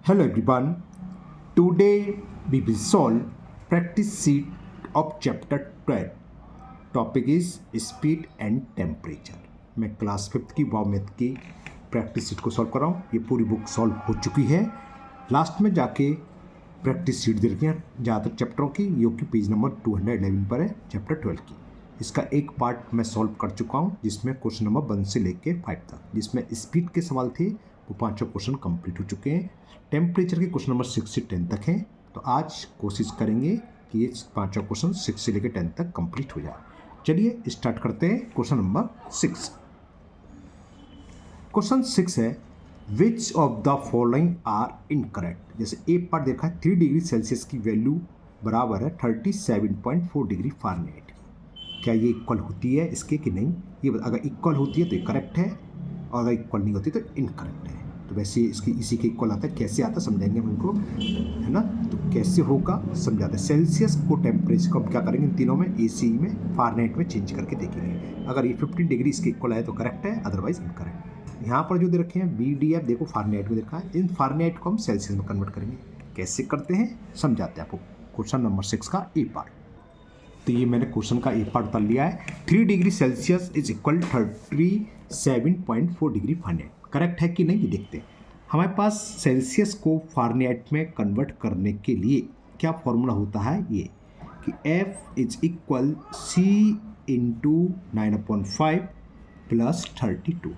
Hello everyone. Today we will solve practice sheet of chapter 12. Topic is speed and temperature. मैं class 5th की वाव math की practice sheet को solve कर रहा हूँ. ये पूरी बुक सॉल्व हो चुकी है. लास्ट में जाके प्रैक्टिस शीट दे रखी है ज़्यादातर चैप्टरों की, जो कि पेज नंबर 211 पर है चैप्टर 12 की. इसका एक पार्ट मैं सॉल्व कर चुका हूँ जिसमें क्वेश्चन नंबर 1 से लेके 5 तक, जिसमें स्पीड के सवाल थे वो पाँचों क्वेश्चन कंप्लीट हो चुके हैं. टेम्परेचर के क्वेश्चन नंबर 6 से 10 तक हैं. तो आज कोशिश करेंगे कि ये पाँचों क्वेश्चन 6 से लेकर 10 तक कंप्लीट हो जाए. चलिए स्टार्ट करते हैं. Question number 6. क्वेश्चन 6 है which of the following are incorrect. जैसे एक पार्ट देखा है 3 डिग्री सेल्सियस की वैल्यू बराबर है 37.4 डिग्री फ़ारेनहाइट की. क्या ये इक्वल होती है इसके कि नहीं, ये अगर इक्वल होती है तो ये करेक्ट है, और अगर इक्वल नहीं होती तो इनकरेक्ट है. तो वैसे इसकी इसी के इक्वल आता है. कैसे आता है समझाएंगे हम इनको, है ना. तो कैसे होगा समझाते हैं. सेल्सियस को टेम्परेचर को हम क्या करेंगे इन तीनों में, AC में फ़ारेनहाइट में चेंज करके देखेंगे. अगर ये 15 डिग्री इसके इक्वल आए तो करेक्ट है, अदरवाइज इनकरेक्ट. यहाँ पर जो दे रखे हैं BDF देखो फ़ारेनहाइट में देखा है. इन फ़ारेनहाइट को हम सेल्सियस में कन्वर्ट करेंगे. कैसे करते हैं समझाते हैं आपको. क्वेश्चन नंबर 6 का ए पार्ट. तो ये मैंने क्वेश्चन का ए पार्ट उतार लिया है. 3 degree Celsius is equal 37.4 degree Fahrenheit. Correct है कि नहीं ये देखते हैं. हमारे पास सेल्सियस को फ़ारेनहाइट में कन्वर्ट करने के लिए क्या फॉर्मूला होता है, ये कि F is equal C into 9/5 plus 32.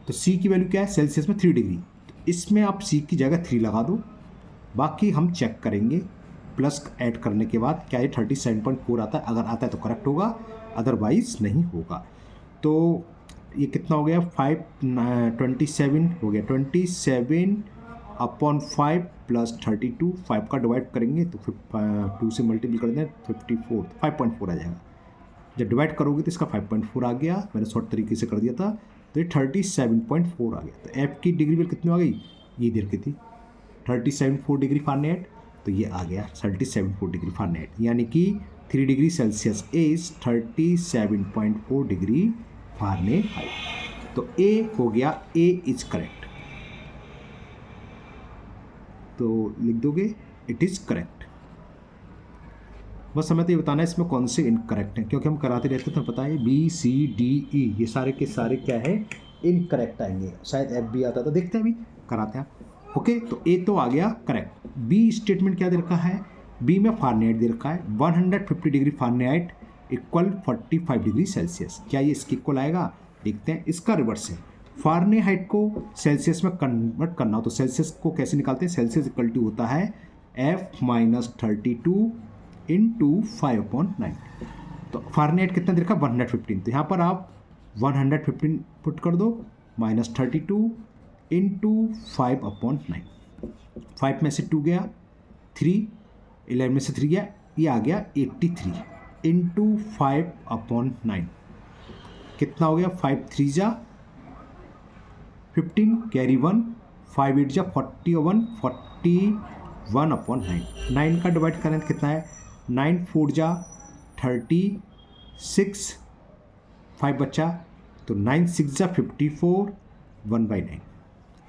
तो C की वैल्यू क्या है सेल्सियस में 3 डिग्री. तो इसमें आप C की जगह 3 लगा दो. बाकी हम चेक करेंगे प्लस ऐड करने के बाद क्या ये 37.4 आता है. अगर आता है तो करेक्ट होगा, अदरवाइज नहीं होगा. तो ये कितना हो गया 27 हो गया. 27/5 प्लस 32. 5 का डिवाइड करेंगे तो 2 से मल्टीपल कर दें 54, 5.4 आ जाएगा. जब डिवाइड करोगे तो इसका 5.4 आ गया. मैंने शॉर्ट तरीके से कर दिया था. तो ये 37.4 आ गया. तो F की डिग्री बिल कितनी आ गई, ये देर की थी 37.4 डिग्री फ़ारेनहाइट. तो ये आ गया 37.4 डिग्री फ़ारेनहाइट, यानी कि 3 degree Celsius is 37.4 degree Fahrenheit. तो A हो गया, A इज करेक्ट. तो लिख दोगे इट इज़ करेक्ट. बस हमें तो ये बताना है इसमें कौन से इनकरेक्ट हैं, क्योंकि हम कराते रहते हैं तो पता है BCDE ये सारे के सारे क्या है इनकरेक्ट आएंगे. शायद F भी आता था, देखते हैं अभी कराते हैं. ओके, तो A तो आ गया करेक्ट. B स्टेटमेंट क्या दे रखा है, B में फ़ारेनहाइट दे रखा है 150 degree Fahrenheit equal 45 degree Celsius. क्या ये इसके इक्वल आएगा, देखते हैं. इसका रिवर्स है, फ़ारेनहाइट को सेल्सियस में कन्वर्ट करना हो तो सेल्सियस को कैसे निकालते हैं. सेल्सियस इक्वल टू होता है F-32 इंटू 5/9. तो फ़ारेनहाइट कितना दे रखा है 115. तो यहाँ पर आप 115 पुट कर दो -32 इंटू 5/9. 5 में से 2 गया 3, 11 में से 3 गया, ये आ गया 83 इंटू 5/9. कितना हो गया 5 3 जा 15 कैरी 1, 5 8 जा 41, 41/9. 9 का डिवाइड करें तो कितना है 9 4 जा 36, 5 बचा तो 9 6 जा 54, 1/9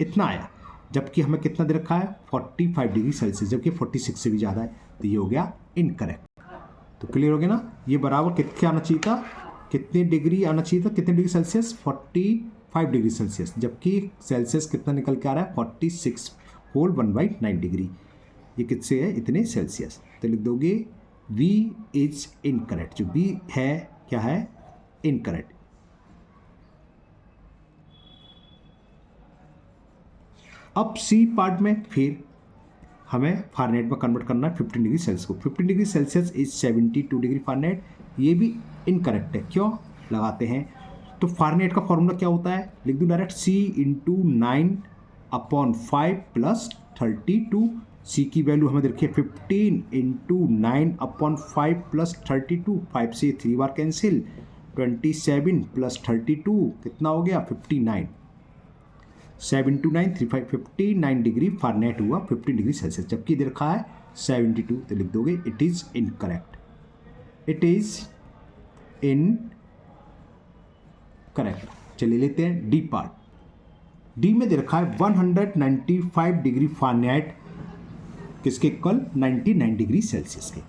इतना आया. जबकि हमें कितना दे रखा है 45 डिग्री सेल्सियस, जबकि 46 से भी ज़्यादा है. तो ये हो गया इनकरेक्ट. तो क्लियर हो गया ना. ये बराबर कितने आना चाहिए था, कितने डिग्री आना चाहिए था, कितने डिग्री सेल्सियस 45 डिग्री सेल्सियस, जबकि सेल्सियस कितना निकल के आ रहा है 46 होल 1/9 डिग्री. ये किससे है इतने सेल्सियस. तो लिख दोगे V इज इनकरेक्ट. जो B है क्या है इनकरेक्ट. अब C पार्ट में फिर हमें फ़ारेनहाइट में कन्वर्ट करना है 15 डिग्री सेल्सियस को. 15 degree Celsius is 72 degree Fahrenheit. ये भी इनकरेक्ट है. क्यों लगाते हैं, तो फ़ारेनहाइट का फॉर्मूला क्या होता है, लिख दो direct C into 9/5 plus 32. C की वैल्यू हमें देखिए 15 इंटू 9/5 प्लस 32. 5 से 3 बार कैंसिल, 27 प्लस 32 कितना हो गया 59. 7 2 9 3 5 59 डिग्री फ़ारेनहाइट हुआ 15 डिग्री सेल्सियस, जबकि इधर रखा है 72. तो लिख दोगे it is incorrect. It is incorrect. चलिए लेते हैं D पार्ट. डी में दे रखा है 195 डिग्री फ़ारेनहाइट किसके इक्वल 99 डिग्री सेल्सियस के।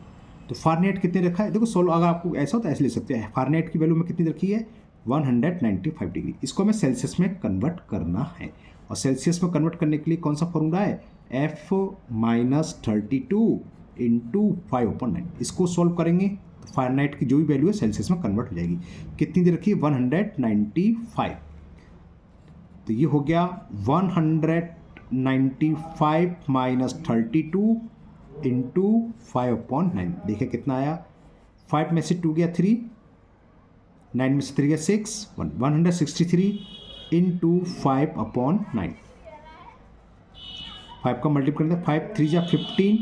तो फ़ारेनहाइट कितने रखा है, देखो सोल्व अगर आपको ऐसा होता है ऐसे ले सकते हैं। फ़ारेनहाइट की वैल्यू में कितनी रखी है 195 डिग्री, इसको हमें सेल्सियस में कन्वर्ट करना है। और सेल्सियस में कन्वर्ट करने के लिए कौन सा फॉर्मूला है F - 32 × 5/9। इसको सॉल्व करेंगे तो फ़ारेनहाइट की जो भी वैल्यू है सेल्सियस में कन्वर्ट हो जाएगी। कितनी दे रखी है 195, तो ये हो गया 195 - 32 × 5/9। देखिए कितना आया, 5 में से 2 गया 3, 9 में से 3 गया 6, 163 × 5/9। 5 का मल्टीप्लाई करते 5 3 जा 15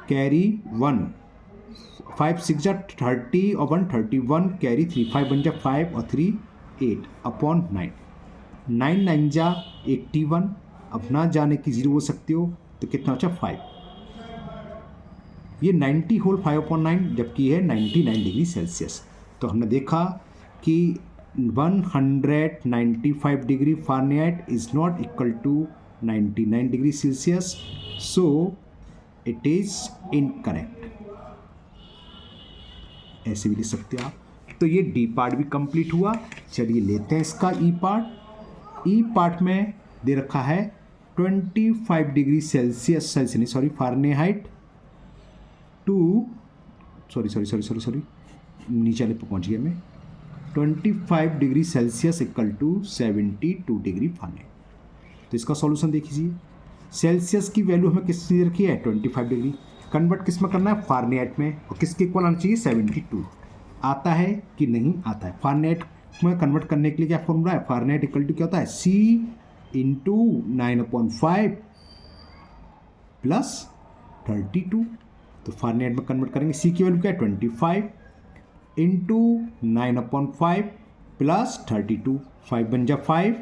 कैरी 1, 5 6 जा 30 और 1 31 कैरी 3, 5 बन जा 5 और 3 8/9, 9 9 जा 81। अब ना जाने की 0 हो सकते हो तो कितना बचा 5, ये 90 होल 5/9 जबकि है 99 डिग्री सेल्सियस। तो हमने देखा कि 195 degree Fahrenheit is not equal to 99 degree Celsius, so it is incorrect. ऐसे भी लिख सकते हो आप। तो ये डी पार्ट भी कंप्लीट हुआ। चलिए लेते हैं इसका ई पार्ट। ई पार्ट में दे रखा है 25 degree Celsius Fahrenheit to sorry नीचे वाले पे पहुँच गया मैं। 25 degree Celsius equal to 72 degree Fahrenheit. तो इसका सॉल्यूशन देख लीजिए। सेल्सियस की वैल्यू हमें किस में रखी है 25 डिग्री, कन्वर्ट किस में करना है फ़ारेनहाइट में, और किसके इक्वल आना चाहिए 72। आता है कि नहीं आता है। फ़ारेनहाइट में कन्वर्ट करने के लिए क्या फॉर्मूला है, फ़ारेनहाइट इक्वल टू क्या होता है C × 9/5 + 32। तो फ़ारेनहाइट में कन्वर्ट करेंगे, C की वैल्यू क्या है 25 × 9/5 + 32, 5 बन जा 5,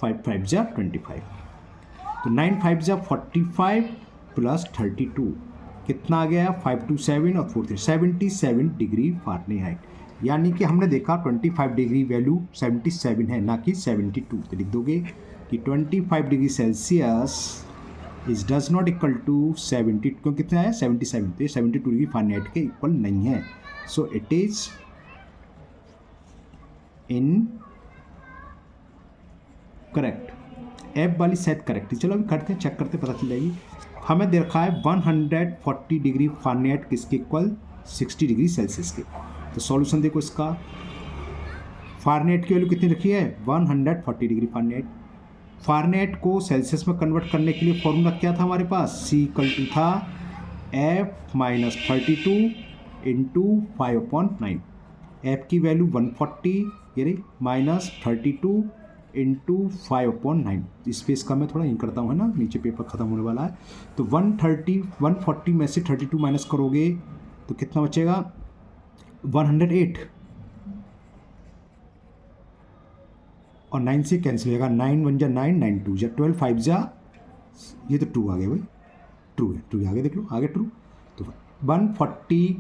5 5 जा 25, तो 9 5 जा 45 + 32 कितना आ गया 5 2 7 और 4 3 77 डिग्री फ़ारेनहाइट। यानी कि हमने देखा 25 डिग्री वैल्यू 77 है ना कि 72। तो लिख दोगे कि 25 degree Celsius is does not equal to 70, क्यों कितना है 77, तो ये 72 डिग्री फ़ारेनहाइट के इक्वल नहीं है। So it is in correct. F वाली सेट करेक्ट। चलो अभी करते हैं, चेक करते पता चल जाएगी। हमें दे रखा है 140 डिग्री फ़ारेनहाइट किसके इक्वल 60 डिग्री सेल्सियस के। तो सॉल्यूशन देखो इसका, फ़ारेनहाइट की वैल्यू कितनी रखी है 140 डिग्री फ़ारेनहाइट। फ़ारेनहाइट को सेल्सियस में कन्वर्ट करने के लिए फॉर्मूला क्या था हमारे पास, C = था F - 32 × 5/9। F की वैल्यू 140 ये रही -32 × 5/9। स्पेस का मैं थोड़ा इन करता हूँ है ना, नीचे पेपर ख़त्म होने वाला है। तो 140 में से 32 माइनस करोगे तो कितना बचेगा 108, और 9 से कैंसिल हो जाएगा, 9 1 जा 9, 9 2 जा 12, 5 जा ये तो 2 आ गया भाई, ट्रू है, ट्रू आगे देख लो, आगे ट्रू। तो 140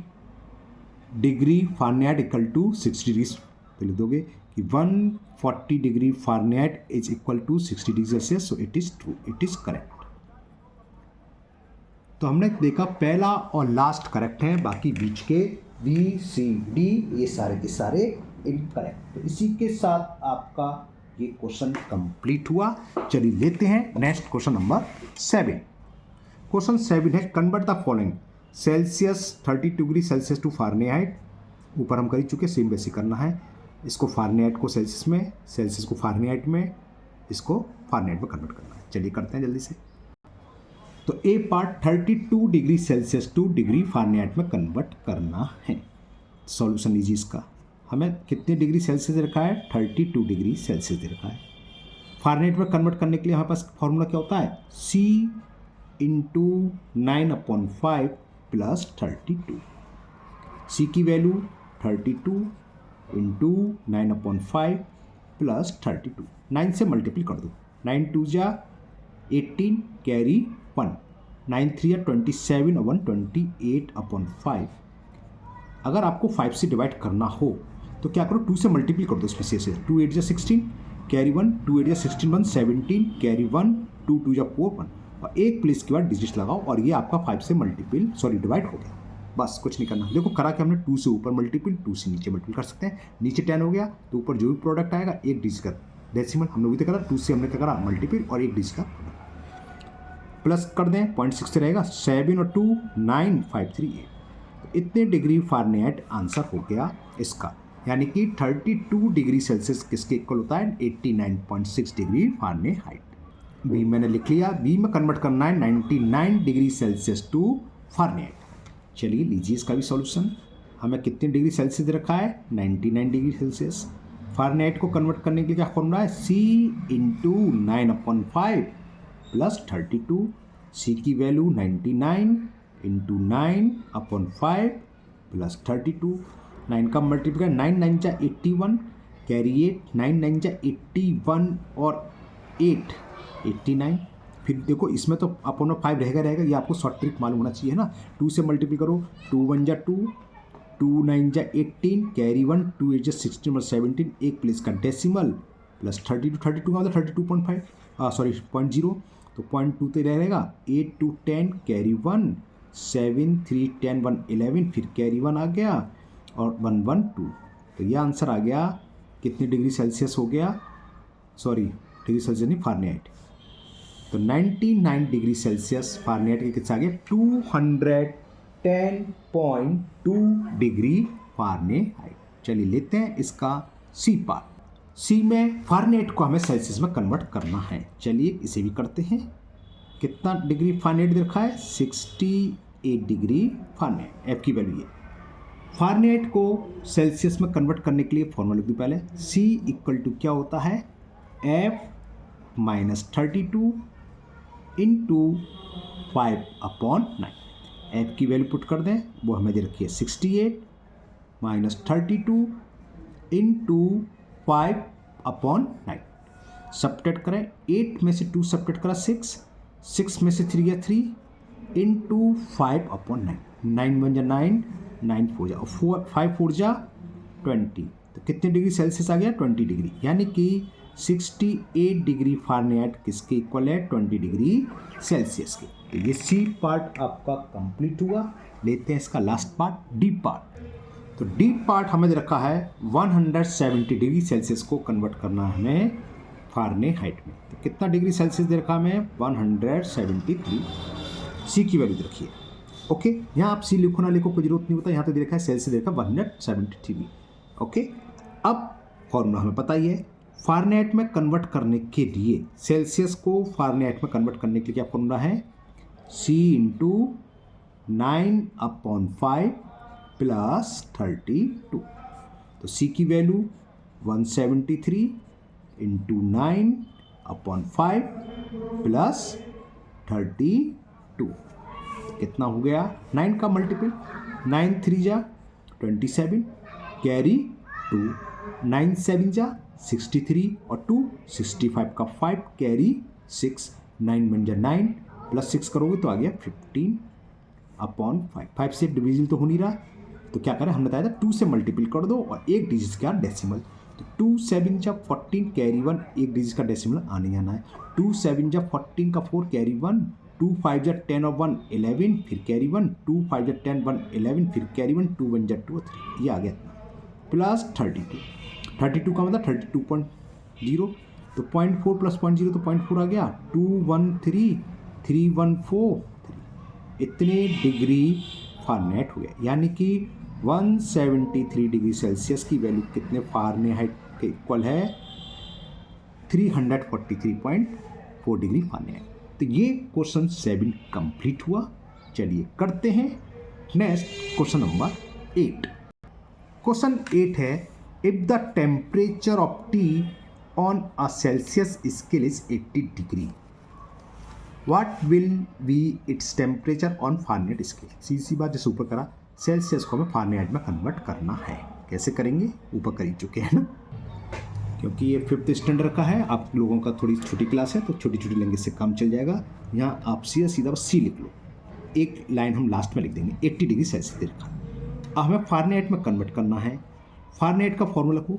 degree Fahrenheit equal to 60 degree, तो लिख दोगे कि 140 degree Fahrenheit is equal to 60 degree Celsius, so it is true, it is correct. तो हमने देखा पहला और लास्ट करेक्ट है, बाकी बीच के B C D ये सारे के सारे इनकरेक्ट। तो इसी के साथ आपका ये क्वेश्चन कंप्लीट हुआ। चलिए लेते हैं नेक्स्ट क्वेश्चन नंबर 7। क्वेश्चन 7 है convert the following Celsius 30 degree Celsius to Fahrenheit. ऊपर हम कर ही चुके, सेम वैसे करना है। इसको फ़ारेनहाइट को सेल्सियस में, सेल्सियस को फ़ारेनहाइट में, इसको फ़ारेनहाइट में कन्वर्ट करना है। चलिए करते हैं जल्दी से। तो A part 32 degree Celsius to degree Fahrenheit में कन्वर्ट करना है। सॉल्यूशन लीजिए इसका। हमें कितने डिग्री सेल्सियस दे रखा है 32 डिग्री सेल्सियस दे रखा है। फ़ारेनहाइट में कन्वर्ट करने के लिए हमारे पास फॉर्मूला क्या होता है C × 9/5 + 32। C की वैल्यू 32 × 9/5 + 32, 9 से मल्टीप्लाई कर दो, 9 2 जा 18 कैरी 1, 9 3 या 27 और 1 28/5। अगर आपको 5 से डिवाइड करना हो तो क्या करो 2 से मल्टीप्लाई कर दो इसमें से, 2 8 जा 16 कैरी 1, 2 8 जा 16 1 17, कैरी 1, 2 2 जा 4 1, और एक प्लेस के बाद डिजिट लगाओ और ये आपका 5 से डिवाइड हो गया। बस कुछ नहीं करना। देखो करा कि हमने 2 से ऊपर मल्टीपल, 2 से नीचे मल्टीपल कर सकते हैं। नीचे 10 हो गया तो ऊपर जो भी प्रोडक्ट आएगा एक डिजिट का डेसिमल, हमने वही तो करा 2 से हमने क्या करा मल्टीपल और एक डिजिट का प्लस कर दें, 0.6 से रहेगा 7 और 2 9 5 3 8। तो इतने डिग्री फारेनहाइट आंसर हो गया इसका, यानी कि 32 डिग्री सेल्सियस किसके इक्वल होता है 89.6 डिग्री फारेनहाइट। बी मैंने लिख लिया, बी में कन्वर्ट करना है 99 डिग्री सेल्सियस टू फारेनहाइट। चलिए लीजिए इसका भी सॉल्यूशन। हमें कितने डिग्री सेल्सियस दे रखा है 99 डिग्री सेल्सियस। फारेनहाइट को कन्वर्ट करने के लिए क्या फॉर्मूला है, C इंटू 9/5 प्लस 32। C की वैल्यू 99 इंटू 9/5 प्लस 32। 9 का मल्टीप्लाई 9 9 जा 81, कैरी 8, 9 9 जा 81 और 8 89। फिर देखो इसमें तो अपॉन 5 रहेगा, ये आपको शॉर्ट ट्रिक मालूम होना चाहिए ना। 2 से मल्टीप्लाई करो, 2 1 जा 2, 2 9 जा 18, कैरी 1, 2 8 जा 16 और 17, एक प्लेस का डेसिमल प्लस 32 का मतलब 32.5 सॉरी 0.0, तो 0.2 तो रहेगा। 8 2 10, कैरी 1, 7 3 10 1 11, फिर कैरी 1 आ गया और 1 1 2। तो ये आंसर आ गया कितने डिग्री सेल्सियस हो गया, सॉरी डिग्री सेल्सियस नहीं फारेनहाइट। तो 99 डिग्री सेल्सियस फारेनहाइट के कितना आ गया 210.2 डिग्री फारेनहाइट। चलिए लेते हैं इसका सी पार्ट। सी में फारेनहाइट को हमें सेल्सियस में कन्वर्ट करना है। चलिए इसे भी करते हैं। कितना डिग्री फारेनहाइट रखा है 68 डिग्री फारेनहाइट। एफ की वैल्यू ये। फारेनहाइट को सेल्सियस में कन्वर्ट करने के लिए फॉर्मूला लिख दूँ पहले। सी इक्वल टू क्या होता है F माइनस 32 इंटू 5/9। एफ की वैल्यू पुट कर दें, वो हमें दे रखी है 68 माइनस 32 इंटू 5/9। सब्ट्रैक्ट करें, 8 में से 2 सब्ट्रैक्ट करा 6 में से 3 या 3 इंटू 5/9। 9 1 जा 9, 9 4 जा 5 4 जा 20। तो कितने डिग्री सेल्सियस आ गया 20 डिग्री, यानी कि 68 डिग्री फारेनहाइट किसके इक्वल है 20 डिग्री सेल्सियस के। तो ये सी पार्ट आपका कंप्लीट हुआ। लेते हैं इसका लास्ट पार्ट डी पार्ट। तो डी पार्ट हमें दे रखा है 170 डिग्री सेल्सियस को कन्वर्ट करना है हमें फारेनहाइट में। तो कितना डिग्री सेल्सियस दे रखा है हमें 173। सी की वैल्यू दे रखी है। ओके, यहाँ आप सी लिखो ना लिखो कोई जरूरत नहीं होता, यहाँ तो दे रखा है सेल्सियस दे रखा है 173। ओके, अब फॉर्मूला हमें पता ही है। फारेनहाइट में कन्वर्ट करने के लिए सेल्सियस को फारेनहाइट में कन्वर्ट करने के लिए क्या फॉर्मूला है, C इंटू 9/5 प्लस 32। तो C की वैल्यू 173 इंटू 9/5 प्लस 32। कितना हो गया 9 का मल्टीपल, 9 3 जा 27, कैरी 2, 9 7 जा 63 और 2 65 का 5, कैरी 6, 9 1 जा 9 प्लस 6 करोगे तो आ गया 15/5। 5 से डिविजन तो हो नहीं रहा, तो क्या करें हमने बताया था 2 से मल्टीपल कर दो और एक डिजिट का डेसिमल। तो 2 7 जा 14, कैरी 1, एक डिजिट का डेसिमल आने आना है। 2 7 जा 14 का 4, कैरी 1, 2 5 जा 10 और 1 11, फिर कैरी 1, 2 5 जा 10 1 11, फिर कैरी 1, 2 1 जा 2 और 3, ये आ गया प्लस 32। 32 का मतलब 32.0, तो 0.4 प्लस 0.0 तो 0.4 आ गया। 213 314 इतने डिग्री फारेनहाइट हुए, यानी कि 173 डिग्री सेल्सियस की वैल्यू कितने फारेनहाइट के इक्वल है 343.4 डिग्री फारेनहाइट। तो ये क्वेश्चन 7 कंप्लीट हुआ। चलिए करते हैं नेक्स्ट क्वेश्चन नंबर 8। क्वेश्चन 8 है, if the temperature of tea on a Celsius scale is 80 degree, what will be its temperature on Fahrenheit scale? सीधी बात जैसे ऊपर करा, सेल्सियस को हमें फारेनहाइट में कन्वर्ट करना है। कैसे करेंगे, ऊपर कर ही चुके हैं ना, क्योंकि ये 5th स्टैंडर्ड का है। आप लोगों का थोड़ी छोटी क्लास है तो छोटी छोटी लैंग्वेज से काम चल जाएगा। यहाँ आप सीधा बस सी लिख लो, एक लाइन हम लास्ट में लिख देंगे। 80 डिग्री सेल्सियस दे रखा, अब हमें फारेनहाइट में कन्वर्ट करना है। फारेनहाइट का फॉर्मूला को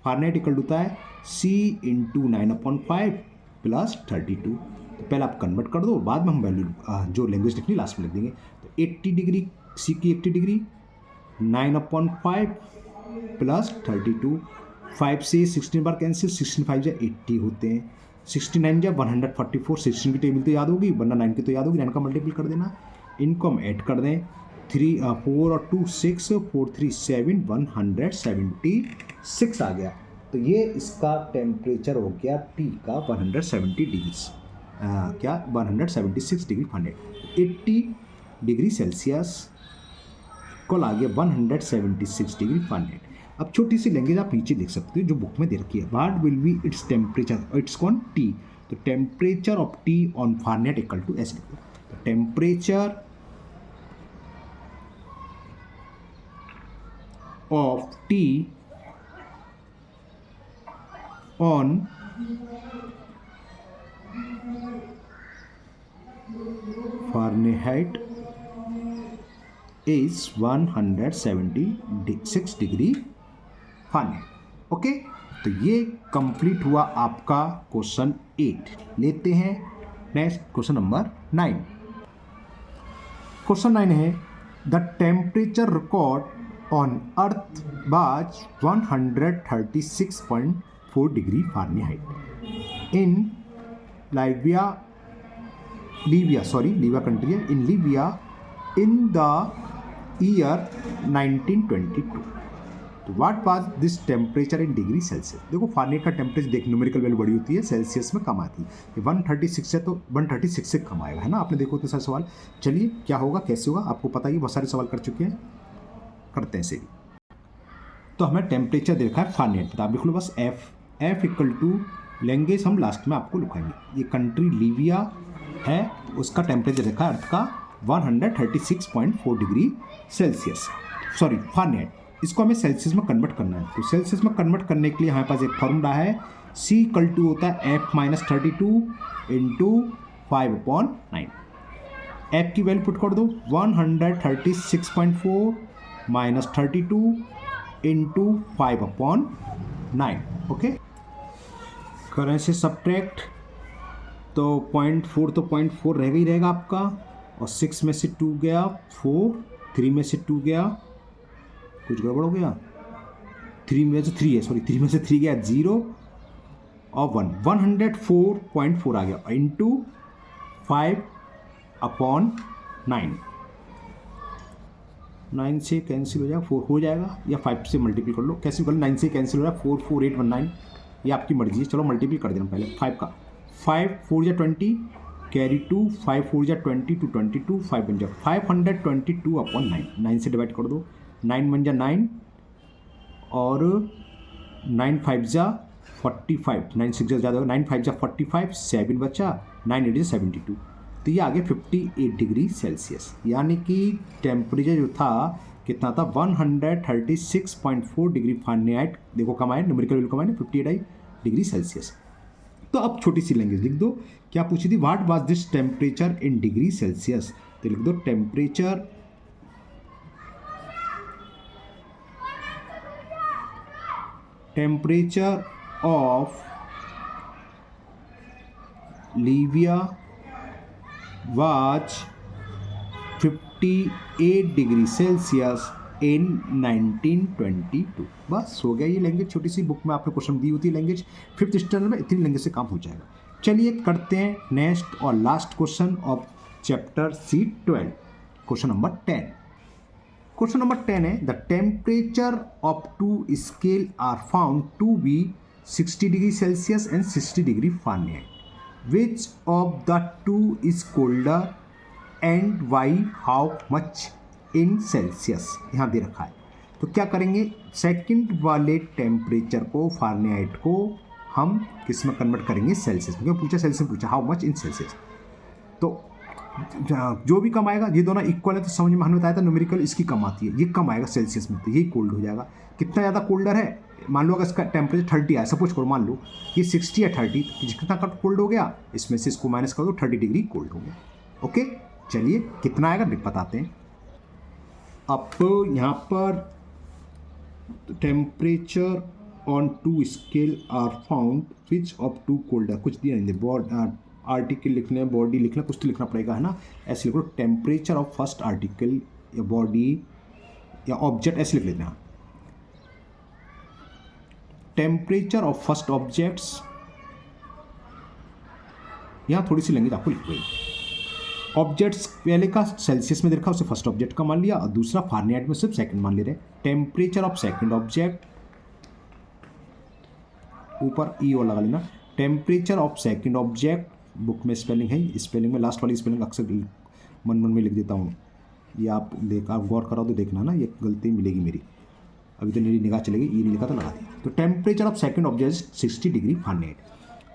फारेनहाइट इक्वल होता है C इंटू 9/5 प्लस 32। तो पहले आप कन्वर्ट कर दो, बाद में हम वैल्यू जो लैंग्वेज लिखनी लास्ट में लिख देंगे। तो 80 डिग्री, C की 80 डिग्री 9/5 प्लस 32, 5 से 16 बार कैंसिल, 16 5 या 80 होते हैं, 69 या 144, 16 की टेबल तो याद होगी वरना 9 की तो याद होगी, 9 का मल्टीपल कर देना। इनको हम ऐड कर दें, 4 और 2 6, 4 3 7, 176 आ गया। तो ये इसका टेम्परेचर हो गया T का 170 डिग्री, क्या 176 डिग्री फारेनहाइट। 80 डिग्री सेल्सियस कल आ गया 176 डिग्री फारेनहाइट। अब छोटी सी लैंग्वेज आप नीचे देख सकते हो जो बुक में दे रखी है, what will be its temperature, its कौन T। तो temperature of T on Fahrenheit equal to ऐसे लिखो, तो temperature of T on Fahrenheit is 176 degree Fahrenheit. Okay, तो ये कंप्लीट हुआ आपका क्वेश्चन 8। लेते हैं नेक्स्ट क्वेश्चन नंबर 9। क्वेश्चन 9 है the temperature record on earth was 136.4 degree Fahrenheit in Libya country है, इन लीबिया इन द ईयर 1922। तो what was this temperature in degree Celsius. देखो फारेनहाइट का टेम्परेचर देख न्यूमेरिकल वैल्यू बड़ी होती है, सेल्सियस में कम आती है। 136 है तो 136 से कम आएगा, है ना। आपने देखो तो सर सवाल, चलिए क्या होगा कैसे होगा आपको पता ही, बहुत सारे सवाल कर चुके हैं, करते हैं इसे। तो हमें टेम्परेचर देखा है फारेनहाइट, तो आप लिख लो बस एफ इक्वल टू लैंग्वेज हम लास्ट में आपको लिखाएंगे। ये कंट्री लीबिया है, उसका टेम्परेचर देखा है अर्थ का 136.4 डिग्री सेल्सियस, सॉरी फारेनहाइट। इसको हमें सेल्सियस में कन्वर्ट करना है, तो सेल्सियस में कन्वर्ट करने के लिए हमारे पास एक फॉर्मूला है, C इक्वल टू होता है F-32 इंटू 5/9। F की वैल्यू पुट कर दो 136.4 माइनस 32 इंटू 5/9। ओके, करें से सब्ट्रैक्ट, तो 0.4 तो 0.4 रहेगा ही रहेगा आपका, और 6 में से 2 गया 4, 3 में से 2 गया, कुछ गड़बड़ हो गया, 3 में से 3 है, सॉरी 3 में से 3 गया 0 और 1, 104.4 आ गया इंटू 5/9। 9 से कैंसिल हो जाएगा, 4 हो जाएगा, या 5 से मल्टीपल कर लो, कैसे कर लो, 9 से कैंसिल हो जाएगा, 4 4 8 1 9, ये आपकी मर्जी है। चलो मल्टीपल कर देना पहले 5 का, 5 4 जा 20 कैरी 2, 5 4 जा 20 टू 22, 5 बन जाए 522/9, 9 से डिवाइड कर दो, 9 बन जा 9 और 9 5 जा 45, 9 6 ज़्यादा होगा, 9 5 जा 45, 7 बचा, 9 8 जा 72। तो ये आ गया 58 डिग्री सेल्सियस, यानी कि टेम्परेचर जो था कितना था 136.4 डिग्री फारेनहाइट। देखो कम आए, न्यूमेरिकल वैल्यू कम आए 58 डिग्री सेल्सियस। तो अब छोटी सी लैंग्वेज लिख दो, क्या पूछी थी, what was this temperature in degree Celsius. तो लिख दो temperature of Libya was 58 degree Celsius in 1922। बस हो गया ये लैंग्वेज, छोटी सी बुक में आपने क्वेश्चन दी होती है लैंग्वेज, 5th स्टैंडर्ड में इतनी लैंग्वेज से काम हो जाएगा। चलिए करते हैं नेक्स्ट और last question of chapter C12, question number 10। Question number 10 है the temperature of 2 scale are found to be 60 degree Celsius and 60 degree Fahrenheit, which of the 2 is colder and why, how much in Celsius, यहाँ दे रखा है। तो क्या करेंगे, second वाले temperature को फारेनहाइट को हम किस में कन्वर्ट करेंगे, सेल्सियस में, क्योंकि पूछा सेल्सियस में पूछा, हाउ मच इन सेल्सियस। तो जो भी कम आएगा, ये दोनों इक्वल है तो समझ में हमें बताया था न्यूमेरिकल इसकी कम आती है, ये कम आएगा सेल्सियस में, तो ये कोल्ड हो जाएगा। कितना ज़्यादा कोल्डर है, मान लो अगर इसका टेम्परेचर 30 है, सपोज करो मान लो ये 60 या 30, तो कितना कोल्ड हो गया, इसमें से इसको माइनस कर दो, 30 डिग्री कोल्ड हो गया। ओके, चलिए कितना आएगा बताते हैं। अब यहाँ पर temperature on two scale are found which of two colder, कुछ दिया नहीं, बॉड आर्टिकल लिखना है, बॉडी लिखना, कुछ तो लिखना पड़ेगा, है ना। ऐसे लिखो टेम्परेचर ऑफ फर्स्ट आर्टिकल या बॉडी या ऑब्जेक्ट, ऐसे लिख लेना। टेम्परेचर ऑफ फर्स्ट ऑब्जेक्ट्स, यहाँ थोड़ी सी लैंग्वेज आपको लिख गई। ऑब्जेक्ट्स पहले का सेल्सियस में देखा, उसे फर्स्ट ऑब्जेक्ट का मान लिया, और दूसरा फारेनहाइट में सिर्फ सेकंड मान ले रहे। टेम्परेचर ऑफ सेकंड ऑब्जेक्ट, ऊपर ई और लगा लेना। Temperature of second object, book में स्पेलिंग है, स्पेलिंग में लास्ट वाली स्पेलिंग अक्सर मन में लिख देता हूँ, ये आप गौर कराओ तो देखना ना, ये गलती मिलेगी मेरी, अभी तो मेरी निगाह चलेगी, ये नहीं लिखा तो लगा दी। तो temperature of second object 60 degree Fahrenheit.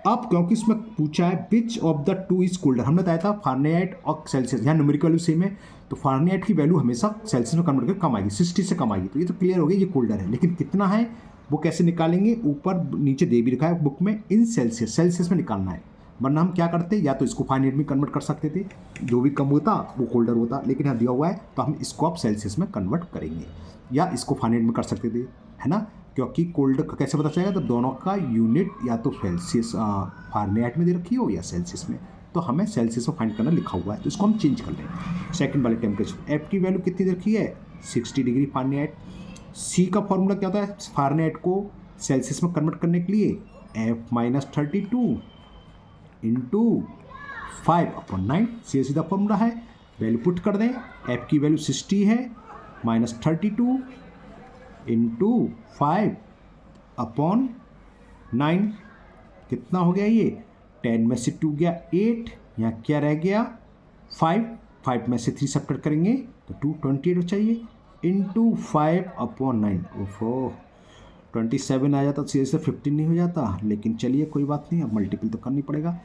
अब क्योंकि इसमें पूछा है which of the two is colder, हमने बताया था फारेनहाइट और सेल्सियस, यहाँ न्यूमेरिकल वैल्यू सेम है, तो फारेनहाइट की वैल्यू हमेशा सेल्सियस में कन्वर्ट करके कम आएगी, 60 से कम आएगी, तो ये तो क्लियर हो गया ये कोल्डर है। लेकिन कितना है वो कैसे निकालेंगे, ऊपर नीचे दे भी रखा है बुक में, इन सेल्सियस, सेल्सियस में निकालना है। वरना हम क्या करते, या तो इसको फारेनहाइट में कन्वर्ट कर सकते थे, जो भी कम होता वो कोल्डर होता, लेकिन यहाँ दिया हुआ है तो हम इसको अब सेल्सियस में कन्वर्ट करेंगे, या इसको फारेनहाइट में कर सकते थे, है ना। क्योंकि कोल्ड का कैसे पता चलेगा, तो दोनों का यूनिट या तो सेल्सियस फारेनहाइट में दे रखी हो या सेल्सियस में, तो हमें सेल्सियस में फाइंड करना लिखा हुआ है, तो इसको हम चेंज कर लें। सेकंड वाले टेम्परेचर, एफ की वैल्यू कितनी दे रखी है, 60 डिग्री फारेनहाइट। सी का फॉर्मूला क्या होता है फारेनहाइट को सेल्सियस में कन्वर्ट करने के लिए, F-32 इंटू 5/9, सीधा फॉर्मूला है, वैल्यू पुट कर दें। एफ की वैल्यू 60 है, -32 इंटू 5/9, कितना हो गया ये, 10 में से 2 गया 8, यहाँ क्या रह गया 5 में से 3 सब्ट्रैक्ट करेंगे तो 228 चाहिए, इंटू 5/9, ओफो 27 आ जाता तो सीधे से 15 नहीं हो जाता, लेकिन चलिए कोई बात नहीं, अब मल्टीपल तो करनी पड़ेगा।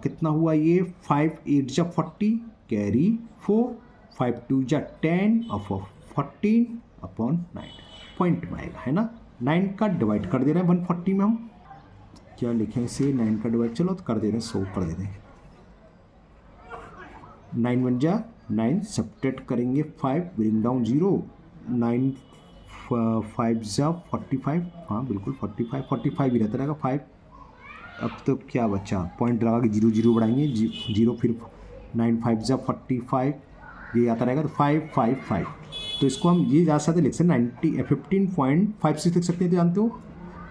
कितना हुआ ये, 5 8 जा 40 कैरी 4, 5 2 जा 10 और 14/9 पॉइंट में आएगा, है ना। 9 का डिवाइड कर दे रहे हैं 140 में, हम क्या लिखें इसे, 9 का डिवाइड, चलो तो कर दे रहे हैं 100 कर दे रहे हैं, 9 1 जा 9, सब्ट्रैक्ट करेंगे 5, ब्रिंग डाउन 0, 9 5 जा 45, हाँ बिल्कुल 45 ही रहता रहेगा 5। अब तो क्या बचा, पॉइंट लगा के 0 0 बढ़ाएंगे, 0 फिर 9 5 जा 45, ये आता रहेगा तो 5 5 5, तो इसको हम ये ज़्यादा से लिख सकते हैं 15.56 लिख सकते हैं, तो जानते हो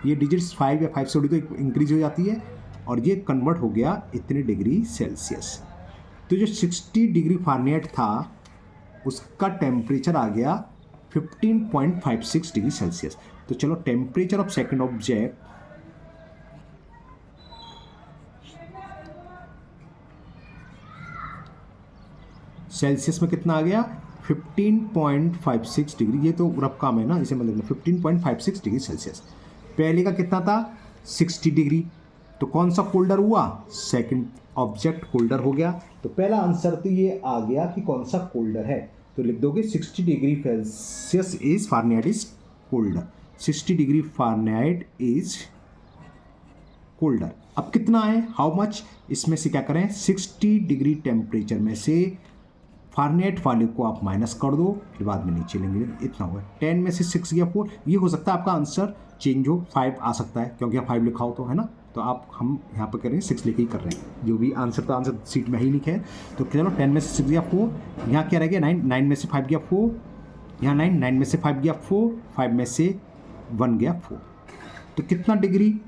ये डिजिट्स 5 या 5 से उड़ी तो इंक्रीज हो जाती है, और ये कन्वर्ट हो गया इतने डिग्री सेल्सियस। तो जो 60 डिग्री फारेनहाइट था उसका टेम्परेचर आ गया 15.56 डिग्री सेल्सियस। तो चलो temperature of second object Celsius में कितना आ गया 15.56 डिग्री, ये तो रफ काम है ना, इसे मतलब 15.56 डिग्री सेल्सियस। पहले का कितना था 60 डिग्री, तो कौन सा कोल्डर हुआ, सेकंड ऑब्जेक्ट कोल्डर हो गया। तो पहला आंसर तो ये आ गया कि कौन सा कोल्डर है, तो लिख दोगे 60 degree Celsius is Fahrenheit is colder, 60 degree Fahrenheit is colder. अब कितना है, हाउ मच, इसमें से क्या करें 60 डिग्री टेम्परेचर में से फारेनहाइट वाले को आप माइनस कर दो, फिर बाद में नीचे लेंगे, इतना हुआ 10 में से 6 गया 4, ये हो सकता है आपका आंसर चेंज हो, 5 आ सकता है क्योंकि यहाँ 5 लिखा हो तो, है ना। तो आप हम यहाँ पर करेंगे 6 लेके ही कर रहे हैं, जो भी आंसर तो आंसर सीट में ही लिखे है। तो चलो 10 में से 6 गया 4, यहाँ क्या रह गया 9, 9 में से 5 गया 4, यहाँ 9, 9 में से 5 गया 4, 5 में से 1 गया 4, तो कितना डिग्री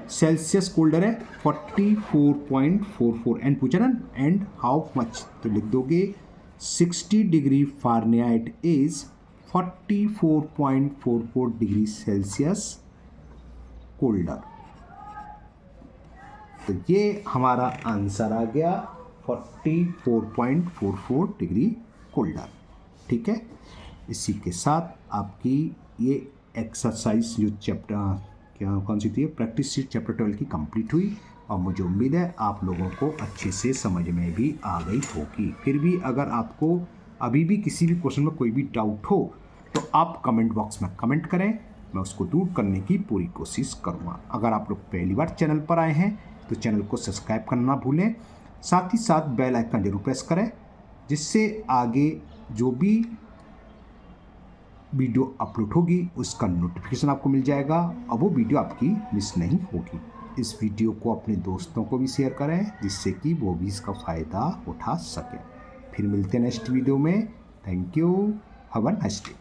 सेल्सियस कोल्डर है 44.44, एंड पूछा ना एंड हाउ मच, तो लिख दोगे 60 degree Fahrenheit is 44.44 degree Celsius colder. तो ये हमारा आंसर आ गया 44.44 डिग्री कोल्डर, ठीक है। इसी के साथ आपकी ये एक्सरसाइज जो चैप्टर क्या कौन सी थी, प्रैक्टिस शीट चैप्टर 12 की कंप्लीट हुई, और मुझे उम्मीद है आप लोगों को अच्छे से समझ में भी आ गई होगी। फिर भी अगर आपको अभी भी किसी भी क्वेश्चन में कोई भी डाउट हो तो आप कमेंट बॉक्स में कमेंट करें, मैं उसको दूर करने की पूरी कोशिश करूँगा। अगर आप लोग पहली बार चैनल पर आए हैं तो चैनल को सब्सक्राइब करना ना भूलें, साथ ही साथ बेल आइकन जरूर प्रेस करें, जिससे आगे जो भी वीडियो अपलोड होगी उसका नोटिफिकेशन आपको मिल जाएगा और वो वीडियो आपकी मिस नहीं होगी। इस वीडियो को अपने दोस्तों को भी शेयर करें जिससे कि वो भी इसका फ़ायदा उठा सकें। फिर मिलते हैं नेक्स्ट वीडियो में। Thank you. Have a nice day.